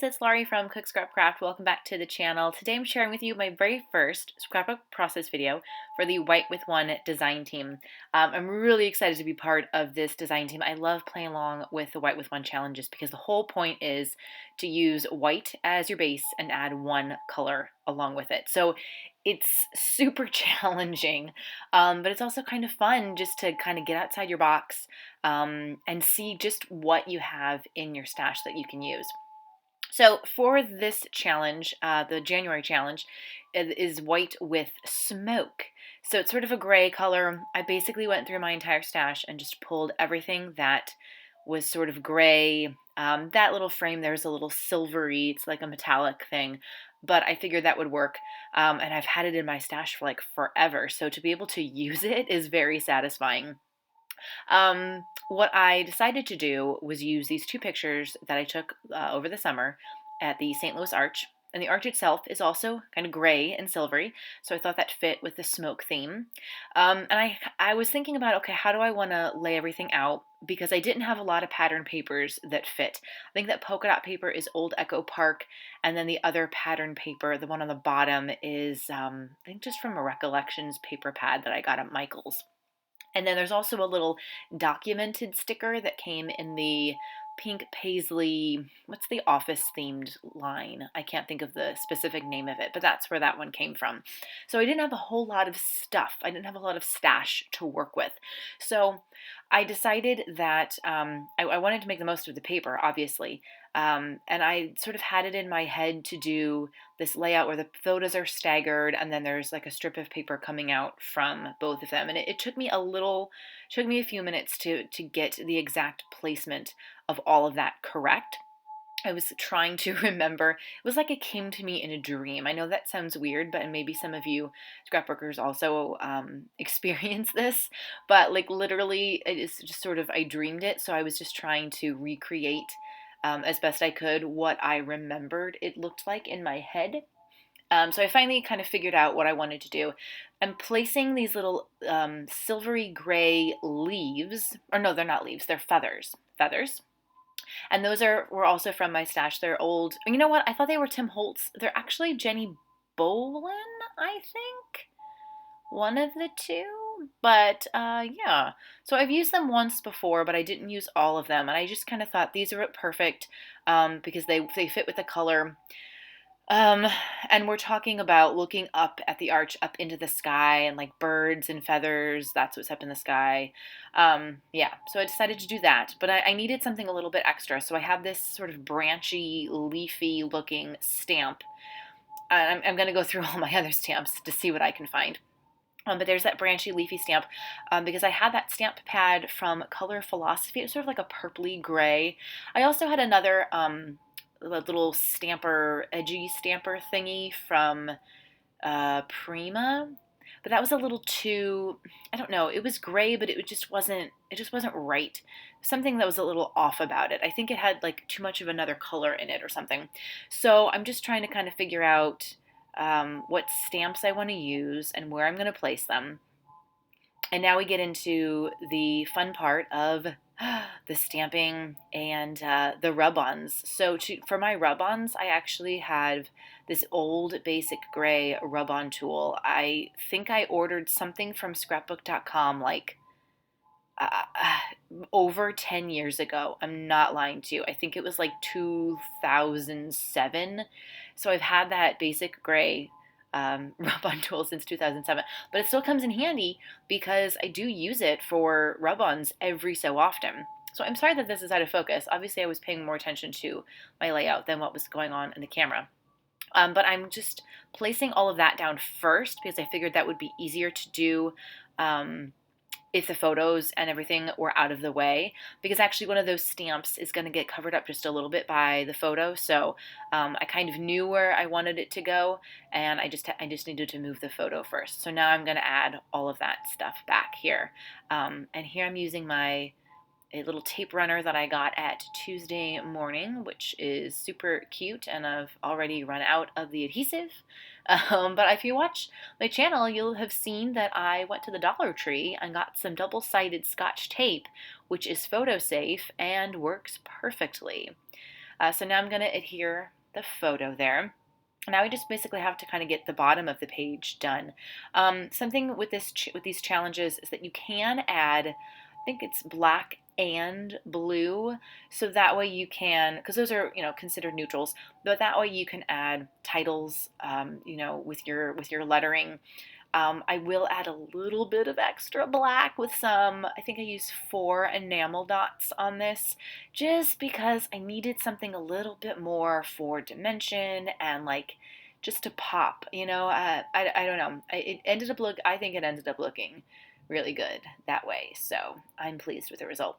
guys, it's Laurie from Cook Scrap Craft. Welcome back to the channel. Today I'm sharing with you my very first scrapbook process video for the White with One design team. I'm really excited to be part of this design team. I love playing along with the White with One challenges because the whole point is to use white as your base and add one color along with it. So it's super challenging, but it's also kind of fun just to kind of get outside your box and see just what you have in your stash that you can use. So for this challenge, the January challenge, it is white with smoke. So it's sort of a gray color. I basically went through my entire stash and just pulled everything that was sort of gray. That little frame there's a little silvery, it's like a metallic thing, but I figured that would work. And I've had it in my stash for like forever. So to be able to use it is very satisfying. What I decided to do was use these two pictures that I took over the summer at the St. Louis Arch. And the arch itself is also kind of gray and silvery, so I thought that fit with the smoke theme. And I was thinking about, okay, how do I want to lay everything out? Because I didn't have a lot of pattern papers that fit. I think that polka dot paper is Old Echo Park, and then the other pattern paper, the one on the bottom, is I think just from a Recollections paper pad that I got at Michael's. And then there's also a little documented sticker that came in the pink paisley, what's the office themed line? I can't think of the specific name of it, but that's where that one came from. So I didn't have a whole lot of stuff. I didn't have a lot of stash to work with. So I decided that I wanted to make the most of the paper, obviously. And I sort of had it in my head to do this layout where the photos are staggered and then there's like a strip of paper coming out from both of them. And it took me a few minutes to get the exact placement of all of that correct. I was trying to remember. It was like it came to me in a dream. I know that sounds weird, but maybe some of you scrapbookers also experience this. But like literally, it is just sort of, I dreamed it. So I was just trying to recreate as best I could what I remembered it looked like in my head. So I finally kind of figured out what I wanted to do. I'm placing these little silvery gray leaves, or no, they're not leaves, they're feathers. Feathers. And were also from my stash. They're old. You know what? I thought they were Tim Holtz. They're actually Jenny Bolin, I think. One of the two. But yeah. So I've used them once before, but I didn't use all of them. And I just kind of thought these are perfect because they fit with the color. And we're talking about looking up at the arch, up into the sky, and like birds and feathers. That's what's up in the sky. Yeah, so I decided to do that. But I needed something a little bit extra. So I have this sort of branchy, leafy looking stamp. I'm going to go through all my other stamps to see what I can find. But there's that branchy leafy stamp because I had that stamp pad from Color Philosophy. It was sort of like a purpley gray. I also had another little stamper, edgy stamper thingy from Prima, but that was a little too, I don't know, it was gray, but it just wasn't right. Something that was a little off about it. I think it had like too much of another color in it or something. So I'm just trying to kind of figure out what stamps I want to use and where I'm going to place them. And now we get into the fun part of the stamping and the rub-ons. So for my rub-ons, I actually have this old basic gray rub-on tool. I think I ordered something from scrapbook.com like over 10 years ago. I'm not lying to you. I think it was like 2007. So I've had that basic gray rub-on tool since 2007, but it still comes in handy because I do use it for rub-ons every so often. So I'm sorry that this is out of focus. Obviously I was paying more attention to my layout than what was going on in the camera. But I'm just placing all of that down first because I figured that would be easier to do if the photos and everything were out of the way, because actually one of those stamps is going to get covered up just a little bit by the photo. So I kind of knew where I wanted it to go, and I just needed to move the photo first. So now I'm going to add all of that stuff back here. And here I'm using a little tape runner that I got at Tuesday Morning, which is super cute, and I've already run out of the adhesive. But if you watch my channel, you'll have seen that I went to the Dollar Tree and got some double-sided Scotch tape, which is photo safe and works perfectly. So now I'm going to adhere the photo there. Now we just basically have to kind of get the bottom of the page done. Something with with these challenges is that you can add, I think it's black and blue, so that way you can, because those are considered neutrals, but that way you can add titles, with your lettering. I will add a little bit of extra black with some, I think I used 4 enamel dots on this, just because I needed something a little bit more for dimension and like just to pop, I don't know. I think it ended up looking really good that way. So I'm pleased with the result.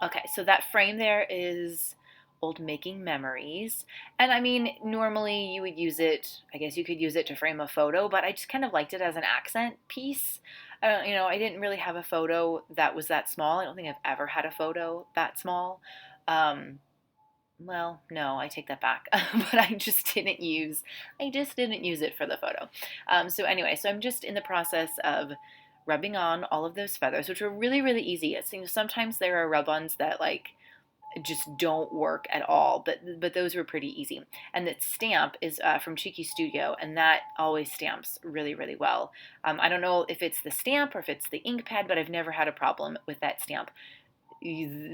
Okay, so that frame there is old making memories. And I mean, normally you would use it, I guess you could use it to frame a photo, but I just kind of liked it as an accent piece. I didn't really have a photo that was that small. I don't think I've ever had a photo that small. Um, well, no, I take that back. But I just didn't use it for the photo. So anyway, so I'm just in the process of rubbing on all of those feathers, which were really, really easy. It seems sometimes there are rub-ons that like just don't work at all, but those were pretty easy. And that stamp is from Cheeky Studio, and that always stamps really, really well. I don't know if it's the stamp or if it's the ink pad, but I've never had a problem with that stamp. You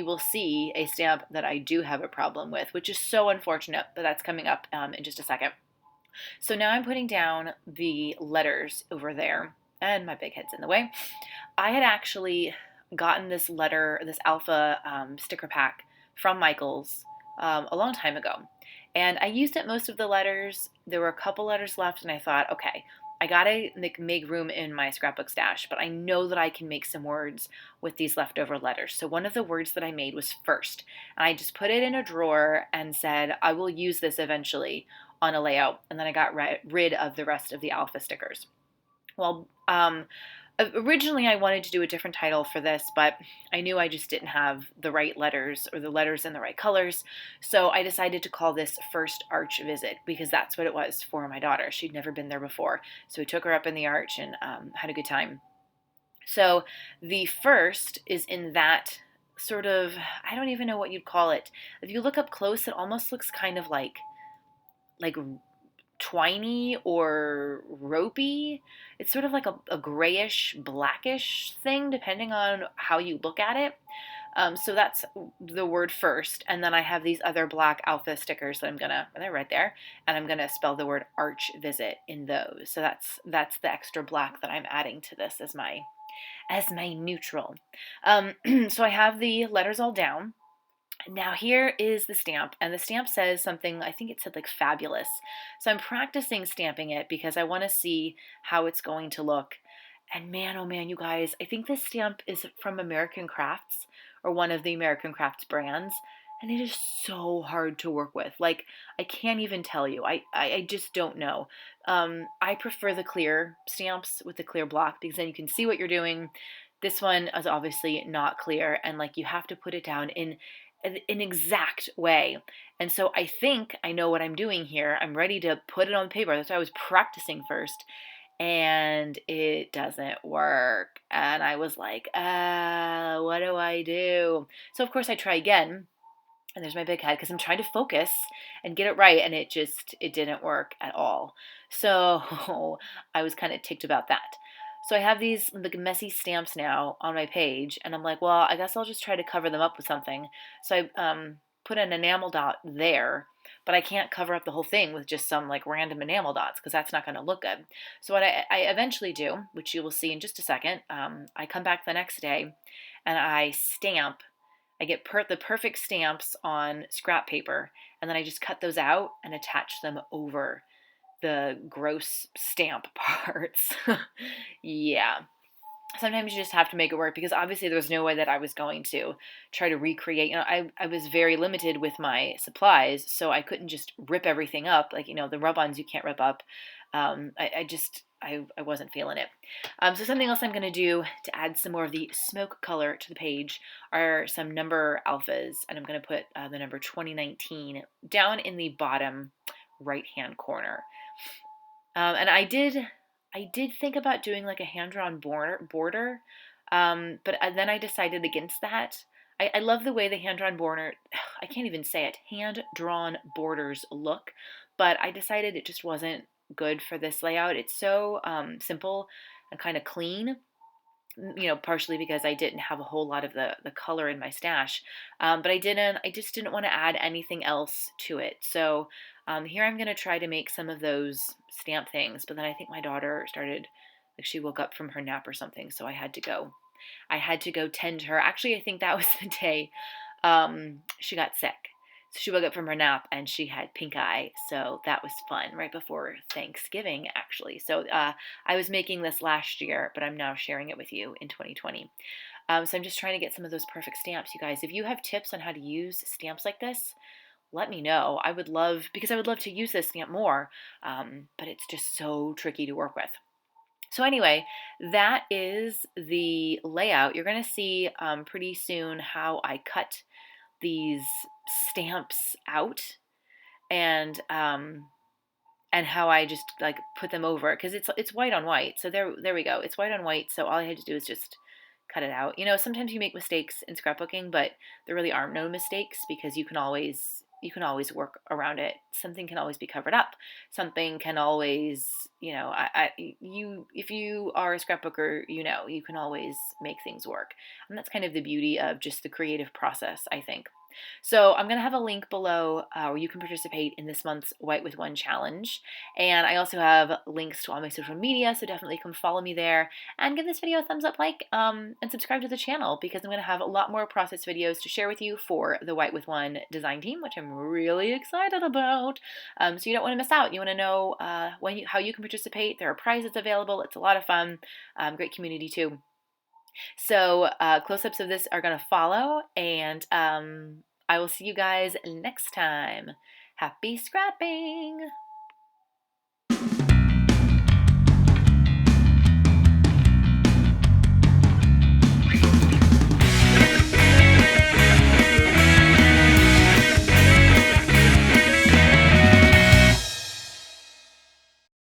will see a stamp that I do have a problem with, which is so unfortunate, but that's coming up in just a second. So now I'm putting down the letters over there, and my big head's in the way. I had actually gotten this alpha sticker pack from Michaels a long time ago. And I used it most of the letters. There were a couple letters left, and I thought, okay, I gotta make room in my scrapbook stash, but I know that I can make some words with these leftover letters. So one of the words that I made was first, and I just put it in a drawer and said, I will use this eventually on a layout, and then I got rid of the rest of the alpha stickers. Well, originally I wanted to do a different title for this, but I knew I just didn't have the right letters or the letters in the right colors, so I decided to call this First Arch Visit because that's what it was for my daughter. She'd never been there before, so we took her up in the arch and had a good time. So the first is in that sort of, I don't even know what you'd call it. If you look up close, it almost looks kind of like twiny or ropey. It's sort of like a grayish, blackish thing, depending on how you look at it. So that's the word first, and then I have these other black alpha stickers that they're right there, and I'm gonna spell the word arch visit in those. So that's the extra black that I'm adding to this as my neutral. So I have the letters all down. Now here is the stamp, and the stamp says something, I think it said like fabulous. So I'm practicing stamping it because I want to see how it's going to look. And man, oh man, you guys, I think this stamp is from American Crafts or one of the American Crafts brands, and it is so hard to work with. Like, I can't even tell you. I just don't know. I prefer the clear stamps with the clear block because then you can see what you're doing. This one is obviously not clear, and like you have to put it down in an exact way. And so I think I know what I'm doing here. I'm ready to put it on paper. That's why I was practicing first. And it doesn't work. And I was like, what do I do? So of course I try again. And there's my big head because I'm trying to focus and get it right. And it didn't work at all. So I was kind of ticked about that. So I have these like messy stamps now on my page, and I'm like, well, I guess I'll just try to cover them up with something. So I put an enamel dot there, but I can't cover up the whole thing with just some like random enamel dots because that's not going to look good. So what I eventually do, which you will see in just a second, I come back the next day and I stamp. I get the perfect stamps on scrap paper, and then I just cut those out and attach them over the gross stamp parts. Yeah. Sometimes you just have to make it work because obviously there was no way that I was going to try to recreate. I was very limited with my supplies, so I couldn't just rip everything up. Like, the rub-ons you can't rip up. I wasn't feeling it. So something else I'm going to do to add some more of the smoke color to the page are some number alphas, and I'm going to put the number 2019 down in the bottom right-hand corner. And I did think about doing like a hand-drawn border, but then I decided against that. I love the way the hand-drawn border, I can't even say it, hand-drawn borders look, but I decided it just wasn't good for this layout. It's so simple and kind of clean, partially because I didn't have a whole lot of the color in my stash. But I just didn't want to add anything else to it. So here I'm going to try to make some of those stamp things, but then I think my daughter started, like she woke up from her nap or something, so I had to go. I had to go tend her. Actually, I think that was the day she got sick. So she woke up from her nap and she had pink eye. So that was fun right before Thanksgiving, actually. So I was making this last year, but I'm now sharing it with you in 2020. So I'm just trying to get some of those perfect stamps, you guys. If you have tips on how to use stamps like this, let me know. I would love, because I would love to use this stamp more, but it's just so tricky to work with. So anyway, that is the layout. You're going to see pretty soon how I cut these stamps out and how I just like put them over because it's white on white. So there we go. It's white on white. So all I had to do is just cut it out. Sometimes you make mistakes in scrapbooking, but there really are no mistakes because you can always work around it. Something can always be covered up. Something can always, if you are a scrapbooker, you can always make things work. And that's kind of the beauty of just the creative process, I think. So I'm going to have a link below where you can participate in this month's White with One challenge. And I also have links to all my social media, so definitely come follow me there and give this video a thumbs up, and subscribe to the channel because I'm going to have a lot more process videos to share with you for the White with One design team, which I'm really excited about. So you don't want to miss out. You want to know how you can participate. There are prizes available. It's a lot of fun. Great community too. So close-ups of this are going to follow, and I will see you guys next time. Happy scrapping!